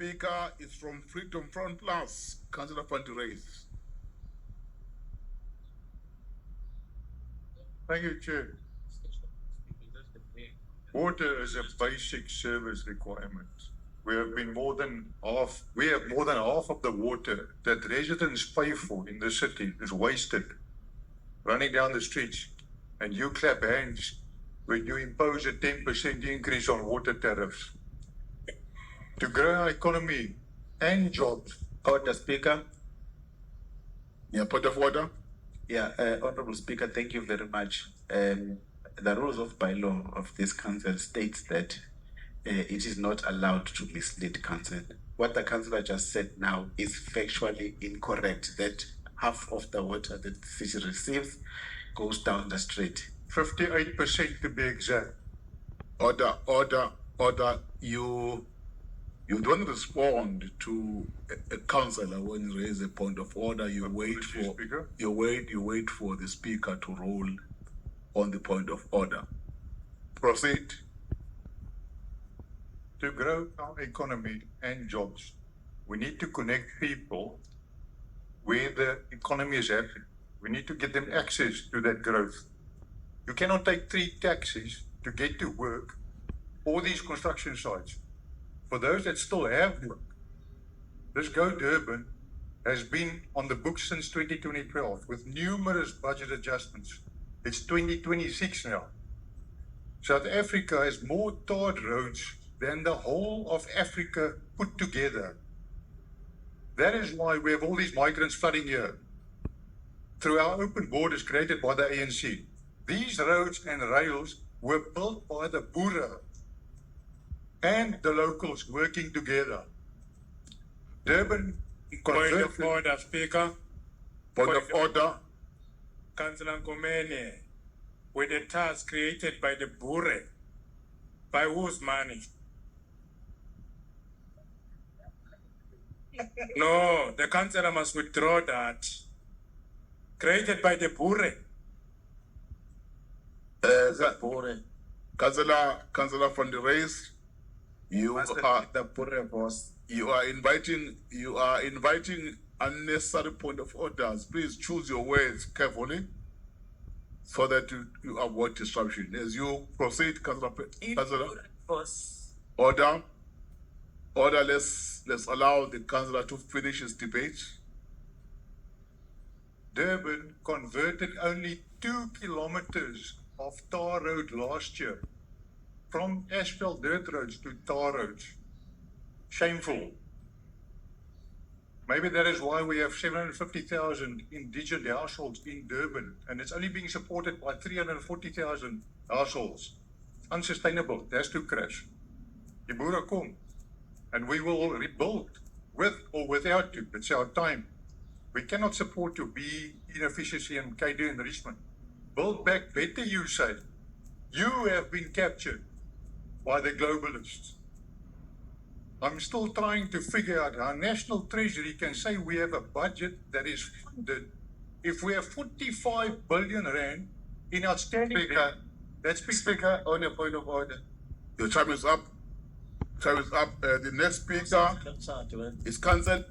speaker is from Freedom Front Plus, Councillor van der Rees. Thank you, Chair. Water is a basic service requirement. We have more than half of the water that residents pay for in the city is wasted, running down the streets. And you clap hands when you impose a 10% increase on water tariffs. To grow our economy and jobs. Order, Speaker. Yeah, point of order. Yeah, Honorable Speaker, thank you very much. The rules of bylaw of this council states that it is not allowed to mislead council. What the councillor just said now is factually incorrect, that half of the water that the city receives goes down the street. 58% to be exact. Order. You don't respond to a councillor when you raise a point of order. You wait for the speaker to rule on the point of order. Proceed. To grow our economy and jobs, we need to connect people where the economy is happening. We need to get them access to that growth. You cannot take 3 taxis to get to work or these construction sites. For those that still have work, this Go Durban has been on the books since 2012 with numerous budget adjustments. It's 2026 now. South Africa has more tarred roads than the whole of Africa put together. That is why we have all these migrants flooding here through our open borders created by the ANC. These roads and rails were built by the Boere and the locals working together. Durban Point of order, Speaker. Point of order. Councillor Nkomene, with the task created by the Boere, by whose money? No, the councillor must withdraw that. Created by the Boere. Councillor van der Rees, you are inviting unnecessary point of orders. Please choose your words carefully so that you avoid disruption. As you proceed, Councillor. Order. Let's allow the councillor to finish his debate. Durban converted only 2 kilometers of tar road last year from asphalt dirt roads to tar roads. Shameful. Maybe that is why we have 750,000 indigent households in Durban, and it's only being supported by 340,000 households. Unsustainable. It has to crash. Die boere kom, and we will rebuild with or without you. It's our time. We cannot support to be inefficiency and KD enrichment. Build back better, you say. You have been captured by the globalists. I'm still trying to figure out how National Treasury can say we have a budget that is funded if we have 45 billion rand in outstanding debt. That's Speaker, on a point of order. Your time is up. The next speaker is Councillor